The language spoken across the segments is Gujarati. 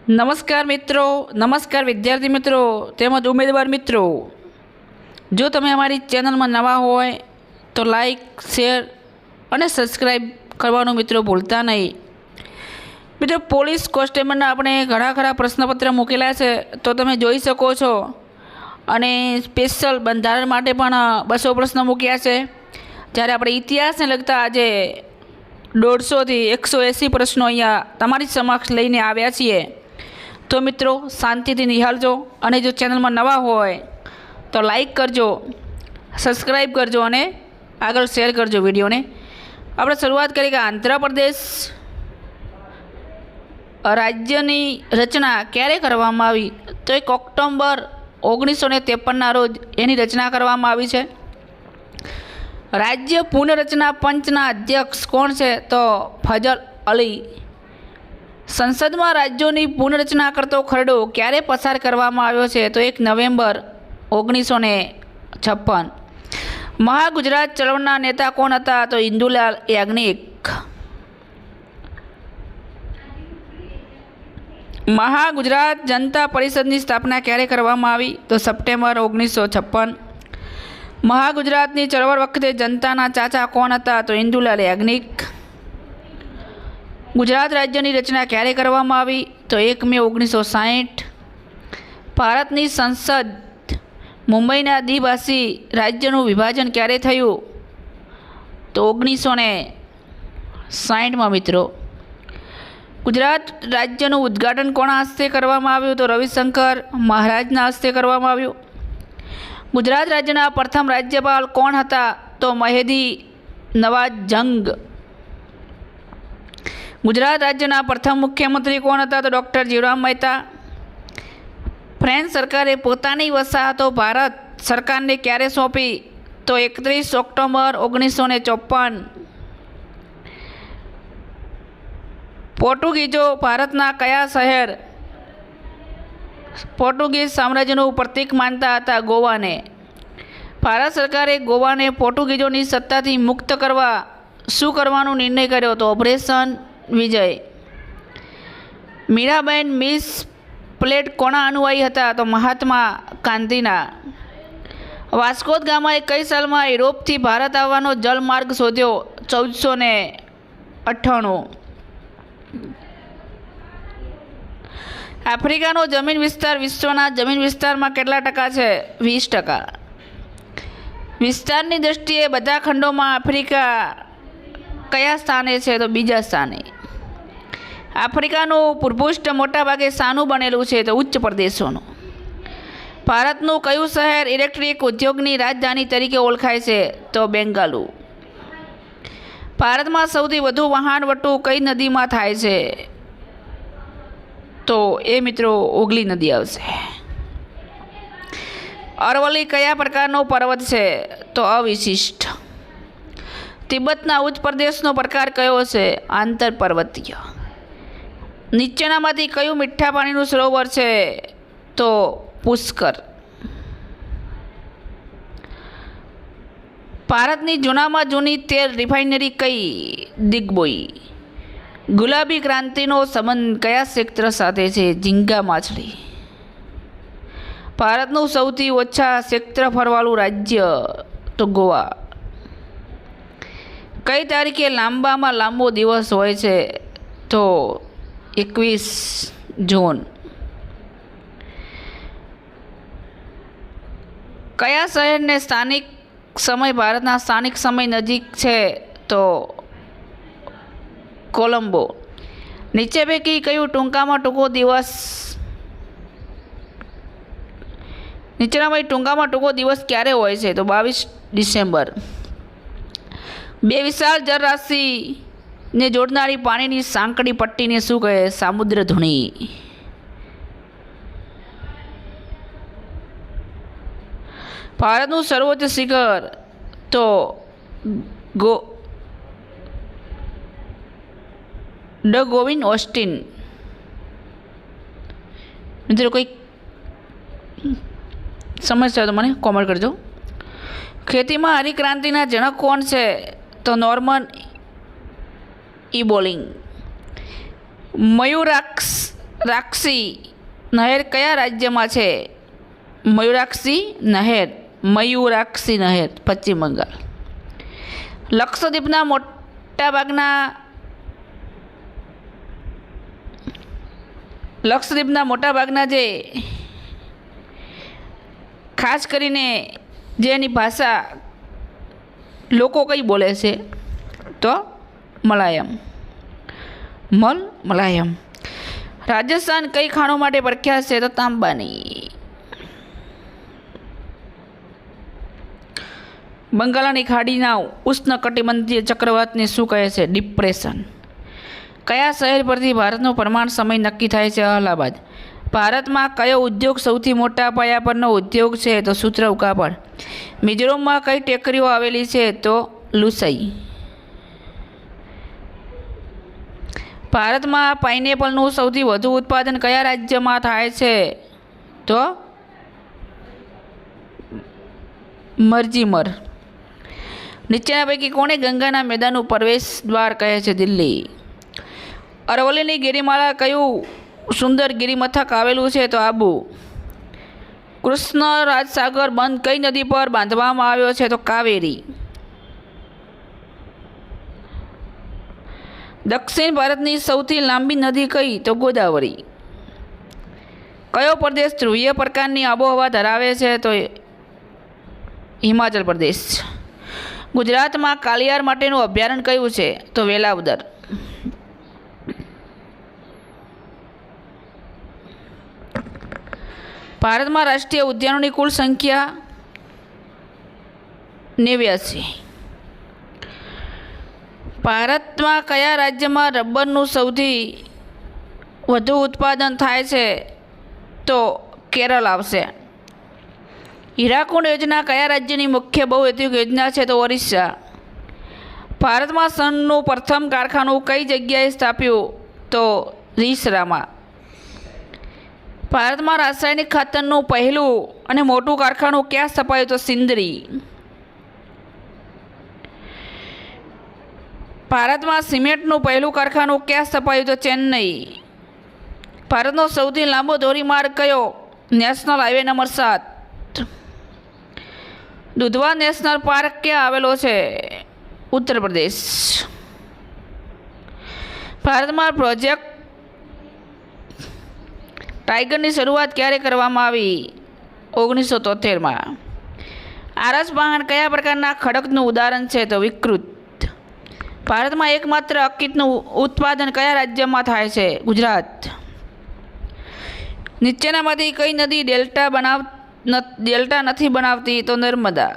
નમસ્કાર મિત્રો, નમસ્કાર વિદ્યાર્થી મિત્રો તેમજ ઉમેદવાર મિત્રો। જો તમે અમારી ચેનલમાં નવા હોય તો લાઈક, શેર અને સબસ્ક્રાઈબ કરવાનું મિત્રો ભૂલતા નહીં। મિત્રો, પોલીસ કોન્સ્ટેબલના આપણે ઘણા ખરા પ્રશ્નપત્ર મૂકેલા છે તો તમે જોઈ શકો છો, અને સ્પેશિયલ બંધારણ માટે પણ 200 પ્રશ્નો મૂક્યા છે। જ્યારે આપણે ઇતિહાસને લગતા આજે 150 થી 180 પ્રશ્નો અહીંયા તમારી સમક્ષ લઈને આવ્યા છીએ। તો મિત્રો, શાંતિથી નિહાળજો, અને જો ચેનલમાં નવા હોય તો લાઈક કરજો, સબસ્ક્રાઈબ કરજો અને આગળ શેર કરજો વિડીયોને। આપણે શરૂઆત કરીએ કે આંધ્રપ્રદેશ રાજ્યની રચના ક્યારે કરવામાં આવી? તો 1 ઓક્ટોબર 1953ના રોજ એની રચના કરવામાં આવી છે। રાજ્ય પુનઃરચના પંચના અધ્યક્ષ કોણ છે? તો ફજલ અલી। સંસદમાં રાજ્યોની પુનઃરચના કરતો ખરડો ક્યારે પસાર કરવામાં આવ્યો છે? તો 1 નવેમ્બર 1956। મહાગુજરાત ચળવળના નેતા કોણ હતા? તો ઇન્દુલાલ યાજ્ઞિક। મહાગુજરાત જનતા પરિષદની સ્થાપના ક્યારે કરવામાં આવી? તો સપ્ટેમ્બર 1956। મહાગુજરાતની ચળવળ વખતે જનતાના ચાચા કોણ હતા? તો ઇન્દુલાલ યાજ્ઞિક। ગુજરાત રાજ્યની રચના ક્યારે કરવામાં આવી? તો 1 મે 1960। ભારતની સંસદ મુંબઈના દ્વિભાષી રાજ્યનું વિભાજન ક્યારે થયું? તો 1960માં મિત્રો। ગુજરાત રાજ્યનું ઉદ્ઘાટન કોના હસ્તે કરવામાં આવ્યું? તો રવિશંકર મહારાજના હસ્તે કરવામાં આવ્યું। ગુજરાત રાજ્યના પ્રથમ રાજ્યપાલ કોણ હતા? તો મહેદી નવાઝ જંગ। ગુજરાત રાજ્યના પ્રથમ મુખ્યમંત્રી કોણ હતા? તો ડૉક્ટર જીવરામ મહેતા। ફ્રેન્ચ સરકારે પોતાની વસાહતો ભારત સરકારને ક્યારે સોંપી? તો 31 ઓક્ટોબર 1954। પોર્ટુગીઝો ભારતના કયા શહેર પોર્ટુગીઝ સામ્રાજ્યનું પ્રતીક માનતા હતા? ગોવાને। ભારત સરકારે ગોવાને પોર્ટુગીઝોની સત્તાથી મુક્ત કરવા શું કરવાનો નિર્ણય કર્યો? તો ઓપરેશન વિજય। મીરાબાઈ મિસ પ્લેટ કોના અનુયાયી હતા? તો મહાત્મા ગાંધીના। વાસ્કો દ ગામાએ કઈ સાલમાં યુરોપથી ભારત આવવાનો જલમાર્ગ શોધ્યો? 1498। આફ્રિકાનો જમીન વિસ્તાર વિશ્વના જમીન વિસ્તારમાં કેટલા ટકા છે? 20%। વિસ્તારની દ્રષ્ટિએ બધા ખંડોમાં આફ્રિકા કયા સ્થાને છે? તો બીજા સ્થાને। આફ્રિકાનું ભૂપૃષ્ઠ મોટાભાગે શાનું બનેલું છે? તો ઉચ્ચ પ્રદેશોનું। ભારતનું કયું શહેર ઇલેક્ટ્રિક ઉદ્યોગની રાજધાની તરીકે ઓળખાય છે? તો બેંગાલુરુ। ભારતમાં સૌથી વધુ વહાણવટું કઈ નદીમાં થાય છે? તો એ મિત્રો હુગલી નદી આવશે। અરવલ્લી કયા પ્રકારનો પર્વત છે? તો અવિશિષ્ટ। તિબ્બતના ઉચ્ચ પ્રદેશનો પ્રકાર કયો છે? આંતર પર્વતીય। નીચેનામાંથી કયું મીઠા પાણીનું સરોવર છે? તો પુષ્કર। ભારતની જૂનામાં જૂની તેલ રિફાઇનરી કઈ? દિગ્બોઈ। ગુલાબી ક્રાંતિનો સંબંધ કયા ક્ષેત્ર સાથે છે? ઝીંગા માછલી। ભારતનું સૌથી ઓછા ક્ષેત્રફળવાળું રાજ્ય? તો ગોવા। કઈ તારીખે લાંબામાં લાંબો દિવસ હોય છે? તો 21 જૂન। કયા શહેરને સ્થાનિક સમય ભારતના સ્થાનિક સમય નજીક છે? તો કોલંબો। નીચે પૈકી કયું ટૂંકામાં ટૂંકો દિવસ નીચેનામાંથી ટૂંકામાં ટૂંકો દિવસ ક્યારે હોય છે? તો 22 ડિસેમ્બર। બે વિશાળ જળરાશિને જોડનારી પાણીની સાંકડી પટ્ટીને શું કહે? સામુદ્રધુની। ભારતનું સર્વોચ્ચ શિખર? તો ધ ગોવિંદ ઓસ્ટિન। મિત્રો, કોઈ સમસ્યા તો મને કોમેન્ટ કરજો। ખેતીમાં હરિતક્રાંતિના જનક કોણ છે? તો નોર્મન ઇબોલિંગ। મયુરાક્ષ મયુરાક્ષી નહેર કયા રાજ્યમાં છે? મયુરાક્ષી નહેર પશ્ચિમ બંગાળ. લક્ષદ્વીપના મોટાભાગના જે ખાસ કરીને જેની ભાષા લોકો કઈ બોલે છે તો મલાયમ. રાજસ્થાન કઈ ખાણો માટે પ્રખ્યાત છે? તો તાંબાની. બંગાળની ખાડીના ઉષ્ણકટિબંધીય ચક્રવાતને શું કહે છે? ડિપ્રેશન. કયા શહેર પરથી ભારતનો પ્રમાણ સમય નક્કી થાય છે? અલ્હાબાદ. ભારતમાં કયો ઉદ્યોગ સૌથી મોટા પાયા પરનો ઉદ્યોગ છે? તો સૂતરવ કાપડ. મિઝોરમમાં કઈ ટેકરીઓ આવેલી છે? તો લુસઈ. ભારતમાં પાઇનેપલનું સૌથી વધુ ઉત્પાદન કયા રાજ્યમાં થાય છે? તો મરજીમર. નીચેના પૈકી કોને ગંગાના મેદાનનું પ્રવેશ દ્વાર કહે છે? દિલ્હી. અરવલ્લીની ગિરિમાળા કયું સુંદર ગિરિમથક આવેલું છે? તો આબુ. કૃષ્ણ રાજસાગર બંધ કઈ નદી પર બાંધવામાં આવ્યો છે? તો કાવેરી. દક્ષિણ ભારતની સૌથી લાંબી નદી કઈ? તો ગોદાવરી. કયો પ્રદેશ ધ્રુવીય પ્રકારની આબોહવા ધરાવે છે? તો હિમાચલ પ્રદેશ. ગુજરાતમાં કાલિયાર માટેનું અભયારણ્ય કયું છે? તો વેલાવદર. ભારતમાં રાષ્ટ્રીય ઉદ્યાનોની કુલ સંખ્યા 89. ભારતમાં કયા રાજ્યમાં રબરનું સૌથી વધુ ઉત્પાદન થાય છે? તો કેરળ આવશે. હીરાકુંડ યોજના કયા રાજ્યની મુખ્ય બહુહેતુક યોજના છે? તો ઓરિસ્સા. ભારતમાં સનનું પ્રથમ કારખાનું કઈ જગ્યાએ સ્થાપ્યું? તો રીસરામાં. ભારતમાં રાસાયણિક ખાતરનું પહેલું અને મોટું કારખાનું ક્યાં સ્થપાયું? તો સિંદરી. ભારતમાં સિમેન્ટનું પહેલું કારખાનું ક્યાં સ્થપાયું? તો ચેન્નઈ. ભારતનો સૌથી લાંબો ધોરીમાર્ગ કયો? National highway number 7. Dudhwa national park ક્યાં આવેલો છે? ઉત્તર પ્રદેશ. ભારતમાં પ્રોજેક્ટ ટાઈગરની શરૂઆત ક્યારે કરવામાં આવી? 1973માં. આરસપહાણ કયા પ્રકારના ખડકનું ઉદાહરણ છે? તો વિકૃત. ભારતમાં એકમાત્ર અકિતનું ઉત્પાદન કયા રાજ્યમાં થાય છે? ગુજરાત. નીચેનામાંથી કઈ નદી ડેલ્ટા નથી બનાવતી? તો નર્મદા.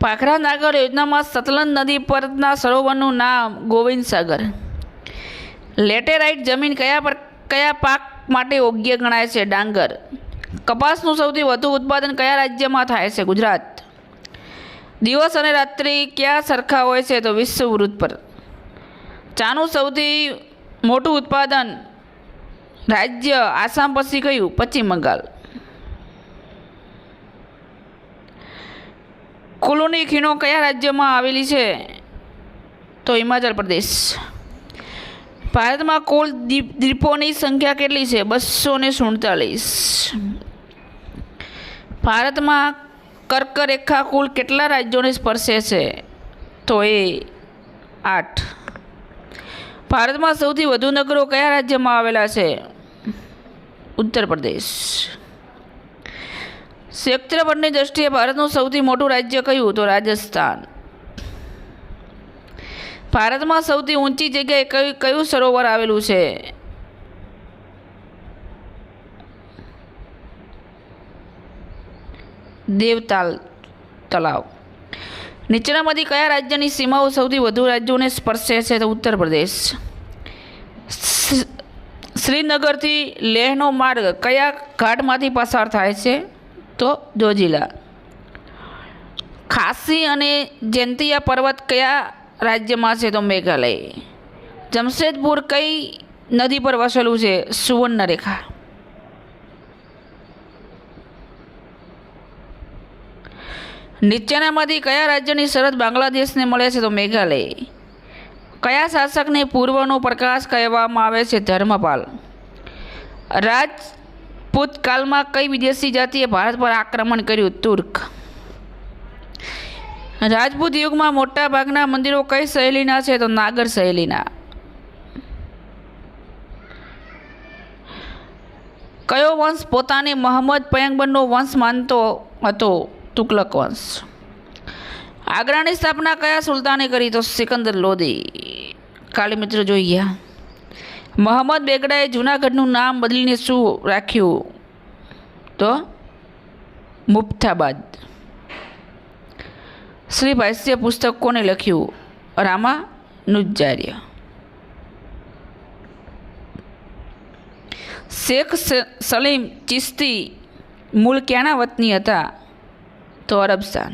ભાખરા નાગર યોજનામાં સતલજ નદી પરના સરોવરનું નામ ગોવિંદ સાગર. લેટેરાઇટ જમીન કયા પાક માટે યોગ્ય ગણાય છે? ડાંગર. કપાસનું સૌથી વધુ ઉત્પાદન કયા રાજ્યમાં થાય છે? ગુજરાત. દિવસ અને રાત્રિ ક્યાં સરખા હોય છે? તો વિષુવવૃત્ત પર. ચાનું સૌથી મોટું ઉત્પાદન રાજ્ય આસામ પછી કયું? પશ્ચિમ બંગાળ. કુલુની ખીણો કયા રાજ્યમાં આવેલી છે? તો હિમાચલ પ્રદેશ. ભારતમાં કુલ દ્વીપોની સંખ્યા કેટલી છે? 247. ભારતમાં કર્કરેખા કુલ કેટલા રાજ્યોને સ્પર્શે છે? તો એ 8. ભારતમાં સૌથી વધુ નગરો કયા રાજ્યમાં આવેલા છે? ઉત્તર પ્રદેશ. ક્ષેત્રફળની દ્રષ્ટિએ ભારતનું સૌથી મોટું રાજ્ય કયું? તો રાજસ્થાન. ભારતમાં સૌથી ઊંચી જગ્યાએ કયું સરોવર આવેલું છે? દેવતાલ તળાવ. નીચેનામાંથી કયા રાજ્યની સીમાઓ સૌથી વધુ રાજ્યોને સ્પર્શે છે? તો ઉત્તર પ્રદેશ. શ્રીનગરથી લેહનો માર્ગ કયા ઘાટમાંથી પસાર થાય છે? તો જોજીલા. ખાસી અને જૈંતિયા પર્વત કયા રાજ્યમાં છે? તો મેઘાલય. જમશેદપુર કઈ નદી પર વસેલું છે? સુવર્ણરેખા. નીચેનામાંથી કયા રાજ્યની સરહદ બાંગ્લાદેશને મળે છે? તો મેઘાલય. કયા શાસકને પૂર્વનો પ્રકાશ કહેવામાં આવે છે? ધર્મપાલ. રાજપૂત કાળમાં કઈ વિદેશી જાતિએ ભારત પર આક્રમણ કર્યું? તુર્ક. રાજપૂત યુગમાં મોટા ભાગના મંદિરો કઈ શૈલીના છે? તો નાગર શૈલીના. કયો વંશ પોતાને મોહમ્મદ પયગંબરનો વંશ માનતો હતો? તુગલક વંશ. આગ્રાની સ્થાપના કયા સુલતાને કરી? તો સિકંદર લોદી. કાલે મિત્રો જોઈ ગયા. મોહમ્મદ બેગડાએ જૂનાગઢનું નામ બદલીને શું રાખ્યું? તો મુફ્તાબાદ. શ્રી ભાષ્ય પુસ્તક કોને લખ્યું? રામાનુજાચાર્ય. શેખ સલીમ ચિશ્તી મૂળ ક્યાંના વતની હતા? તો અરબસ્તાન.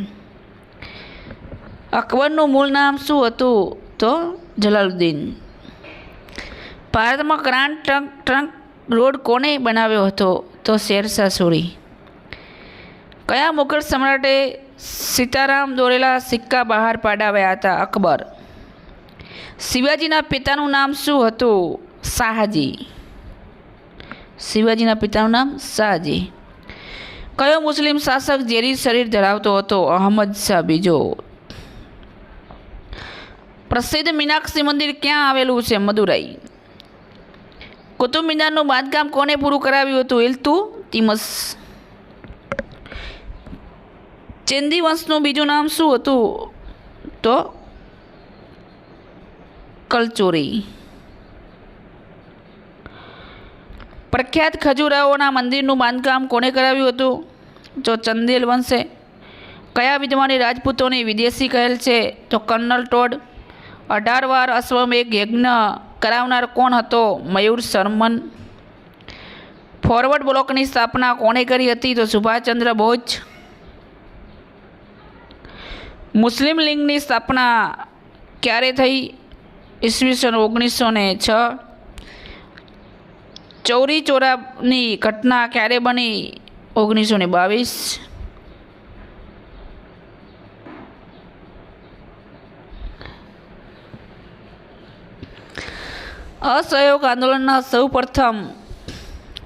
અકબરનું મૂળ નામ શું હતું? તો જલાલુદ્દીન. ભારતમાં ગ્રાન્ડ ટ્રંક રોડ કોને બનાવ્યો હતો? તો શેરશાહ સૂરી. કયા મુઘલ સમ્રાટે સીતારામ દોરેલા સિક્કા બહાર પાડ્યા હતા? અકબર. શિવાજીના પિતાનું નામ શું હતું? શાહજી. શિવાજીના પિતાનું નામ શાહજી. કયો મુસ્લિમ શાસક ઝેરી શરીર ધરાવતો હતો? અહમદ શાહ બીજો. પ્રસિદ્ધ મીનાક્ષી મંદિર ક્યાં આવેલું છે? મદુરાઈ. કુતુબ મિનારનું બાંધકામ કોને પૂરું કરાવ્યું હતું? ઇલ્તુત્મિશ. ચિંદી વંશનું બીજું નામ શું હતું? તો કલચુરી. પ્રખ્યાત ખજૂરાહોના મંદિરનું બાંધકામ કોને કરાવ્યું હતું? તો ચંદેલ વંશે. કયા વિદ્વાને રાજપૂતોને વિદેશી કહેલ છે? તો કર્નલ ટોડ. 18 વાર અશ્વમેઘ યજ્ઞ કરાવનાર કોણ હતો? મયુર શર્મન. ફોરવર્ડ બ્લોકની સ્થાપના કોણે કરી હતી? તો સુભાષચંદ્ર બોઝ. મુસ્લિમ લીગની સ્થાપના ક્યારે થઈ? ઈસવીસન 1906. ચૌરી ચોરાની ઘટના ક્યારે બની? 1922. અસહયોગ આંદોલનના સૌ પ્રથમ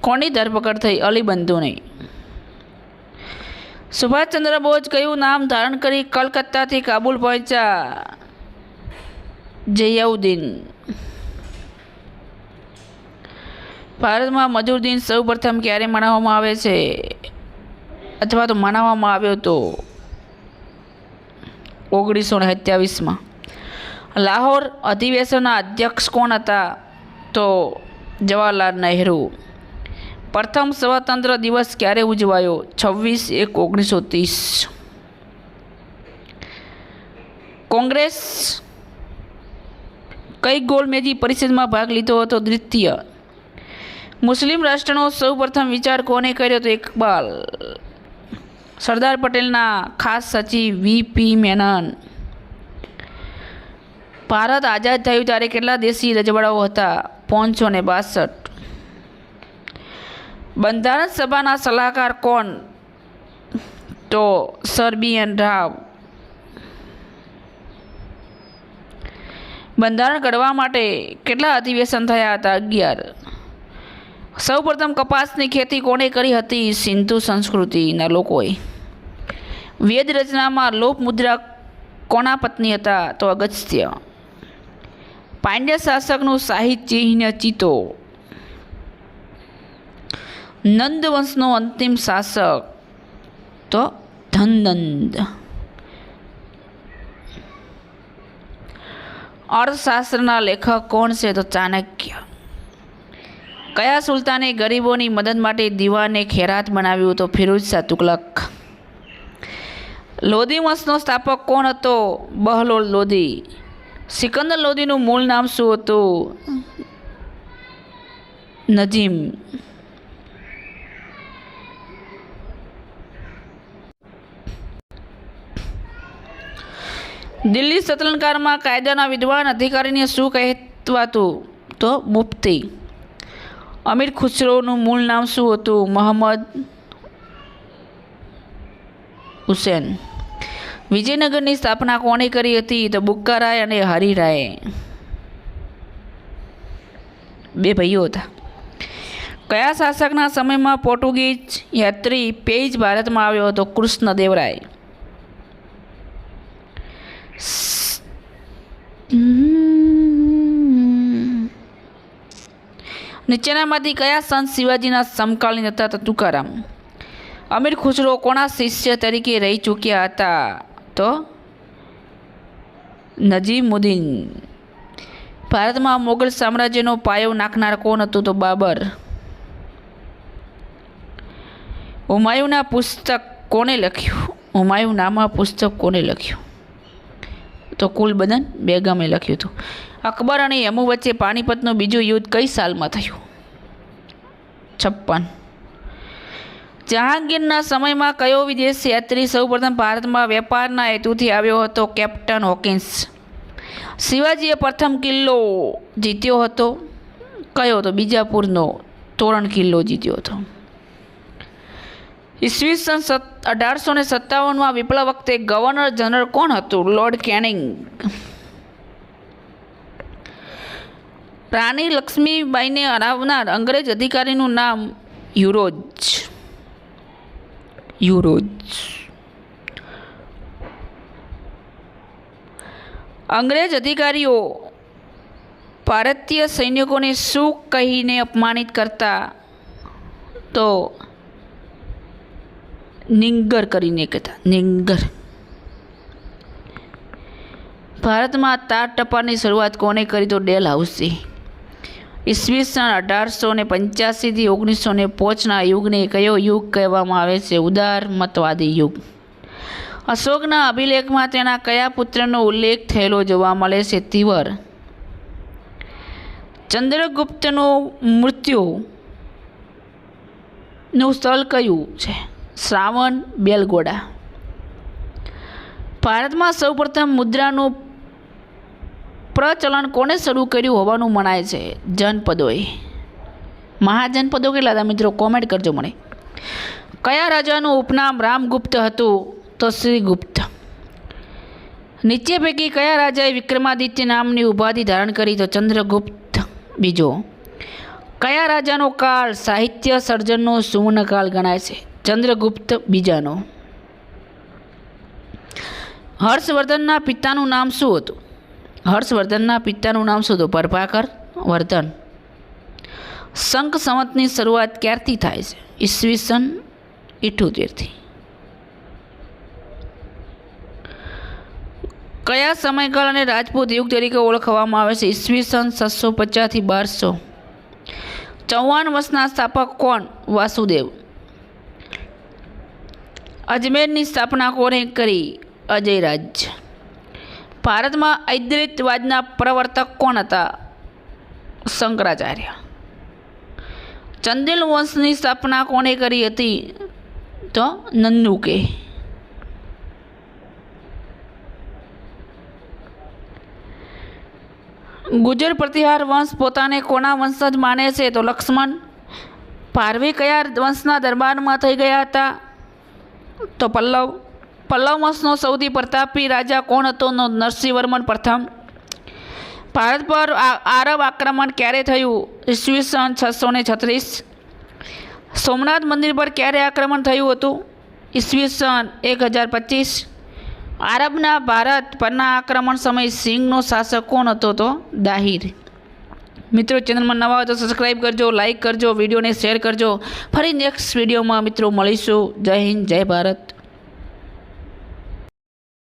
કોની ધરપકડ થઈ? અલી બંધુની. સુભાષચંદ્ર બોઝ કયું નામ ધારણ કરી કલકત્તાથી કાબુલ પહોંચ્યા? જયાઉદ્દીન. ભારતમાં મજૂર દિન સૌ પ્રથમ ક્યારે મનાવવામાં આવે છે? અથવા તો મનાવવામાં આવ્યો તો 1927માં. લાહોર અધિવેશનના અધ્યક્ષ કોણ હતા? તો જવાહરલાલ નહેરુ. પ્રથમ સ્વતંત્ર દિવસ ક્યારે ઉજવાયો? 26/1/1930. કોંગ્રેસ કઈ ગોળમેજી પરિષદમાં ભાગ લીધો હતો? દ્વિતીય. મુસ્લિમ રાષ્ટ્રનો સૌ પ્રથમ વિચાર કોને કર્યો? તો ઇકબાલ. સરદાર પટેલના ખાસ સચિવ વી.પી. મેનન. ભારત આઝાદ થયું ત્યારે કેટલા દેશી રજવાડાઓ હતા? 562. બંધારણ સભાના સલાહકાર કોણ? તો સર બી.એન. રાવ. બંધારણ ઘડવા માટે કેટલા અધિવેશન થયા હતા? 11. સૌ પ્રથમ કપાસની ખેતી કોણે કરી હતી? સિંધુ સંસ્કૃતિના લોકોએ. વેદ રચનામાં લોપ મુદ્રા કોના પત્ની હતા? તો અગસ્ત્ય. પાંડ્ય શાસકનું શાહી ચિહ્ન ચિત્તો. નંદ વંશનો અંતિમ શાસક? તો ધનનંદ. અર્થશાસ્ત્રના લેખક કોણ છે? તો ચાણક્ય. કયા સુલતાને ગરીબોની મદદ માટે દીવાને ખૈરાત બનાવ્યું? તો ફિરોઝ શાહ તુગલક. લોધી વંશનો સ્થાપક કોણ હતો? બહલોલ લોધી. સિકંદર લોધીનું મૂળ નામ શું હતું? નજીમ. દિલ્હી સલ્તનતમાં કાયદાના વિદ્વાન અધિકારીને શું કહેવાતું? તો મુફ્તી. અમીર ખુસરોનું મૂળ નામ શું હતું? મોહમ્મદ હુસૈન. વિજયનગરની સ્થાપના કોણે કરી હતી? તો બુક્કારાય અને હરિરાયે. બે ભાઈઓ હતા. કયા શાસકના સમયમાં પોર્ટુગીઝ યાત્રી પેજ ભારતમાં આવ્યો હતો? કૃષ્ણદેવરાય. નીચેનામાંથી કયા સંત શિવાજીના સમકાલીન હતા? તો તુકારામ. અમીર ખુસરો કોના શિષ્ય તરીકે રહી ચૂક્યા હતા? તો નજીમુદ્દીન. ભારતમાં મોગલ સામ્રાજ્યનો પાયો નાખનાર કોણ હતું? તો બાબર. હુમાયુના પુસ્તક કોને લખ્યું? હુમાયુનામા પુસ્તક કોને લખ્યું? તો કુલબદન બેગમે લખ્યું હતું. અકબર અને યમુ વચ્ચે પાણીપતનું બીજું યુદ્ધ કઈ સાલમાં થયું? 56. જહાંગીરના સમયમાં કયો વિદેશ યાત્રી સૌપ્રથમ ભારતમાં વેપારના હેતુથી આવ્યો હતો? Captain Hawkins. શિવાજીએ પ્રથમ કિલ્લો જીત્યો હતો કયો? તો બીજાપુરનો તોરણ કિલ્લો જીત્યો હતો. ઈસવીસન 1857માં વિપ્લવ વખતે ગવર્નર જનરલ કોણ હતું? Lord canning. રાણી લક્ષ્મીબાઈને હરાવનાર અંગ્રેજ અધિકારીનું નામ? યુરોજ. અંગ્રેજ અધિકારીઓ ભારતીય સૈનિકોને શું કહીને અપમાનિત કરતા? તો નિંગર કરીને કહેતા. નિંગર. ભારતમાં તાર ટપાલની શરૂઆત કોને કરી? તો ડેલ હાઉસે. ઈસવીસન 1885થી 1905ના યુગને કયો યુગ કહેવામાં આવે છે? ઉદારમતવાદી યુગ. અશોકના અભિલેખમાં તેના કયા પુત્રનો ઉલ્લેખ થયેલો જોવા મળે છે? તિવર. ચંદ્રગુપ્તનું મૃત્યુનું સ્થળ કયું છે? શ્રાવણ બેલગોડા. ભારતમાં સૌપ્રથમ મુદ્રાનું પ્રચલન કોણે શરૂ કર્યું હોવાનું મનાય છે? જનપદોએ. મહાજનપદો કેટલા હતા મિત્રો? કોમેન્ટ કરજો મને. કયા રાજાનું ઉપનામ રામગુપ્ત હતું? તો શ્રીગુપ્ત. નીચે પૈકી કયા રાજાએ વિક્રમાદિત્ય નામની ઉપાધિ ધારણ કરી? તો ચંદ્રગુપ્ત બીજો. કયા રાજાનો કાળ સાહિત્ય સર્જનનો સુવર્ણકાળ ગણાય છે? ચંદ્રગુપ્ત બીજાનો. હર્ષવર્ધનના પિતાનું નામ શું હતું? હર્ષવર્ધનના પિતાનું નામ શું હતું? પ્રભાકર વર્ધન. શંખ સંવતની શરૂઆત ક્યારથી થાય છે? ઈસવીસન 78થી. કયા સમયગાળાને રાજપૂત યુગ તરીકે ઓળખવામાં આવે છે? ઈસવીસન 650થી 1200. 54 વર્ષના સ્થાપક કોણ? વાસુદેવ. અજમેરની સ્થાપના કોણે કરી? અજયરાજ. ભારતમાં અદ્વૈતવાદના પ્રવર્તક કોણ હતા? શંકરાચાર્ય. ચંદેલ વંશની સ્થાપના કોણે કરી હતી? તો નંદુકે. ગુજર પ્રતિહાર વંશ પોતાને કોના વંશજ માને છે? તો લક્ષ્મણ. પારવી કયા વંશના દરબારમાં થઈ ગયા હતા? તો પલ્લવ. પલ્લવ વંશનો સૌથી પ્રતાપી રાજા કોણ હતો? નરસિંહવર્મન પ્રથમ. ભારત પર આરબ આક્રમણ ક્યારે થયું? ઈસવીસન 636. સોમનાથ મંદિર પર ક્યારે આક્રમણ થયું હતું? ઈસવીસન 1025. આરબના ભારત પરના આક્રમણ સમયે સિંહનો શાસક કોણ હતો? તો દાહિર. મિત્રો ચેનલમાં નવા હોય તો સબસ્ક્રાઈબ કરજો, લાઈક કરજો, વિડીયોને શેર કરજો. ફરી નેક્સ્ટ વિડીયોમાં મિત્રો મળીશું. જય હિન્દ, જય ભારત.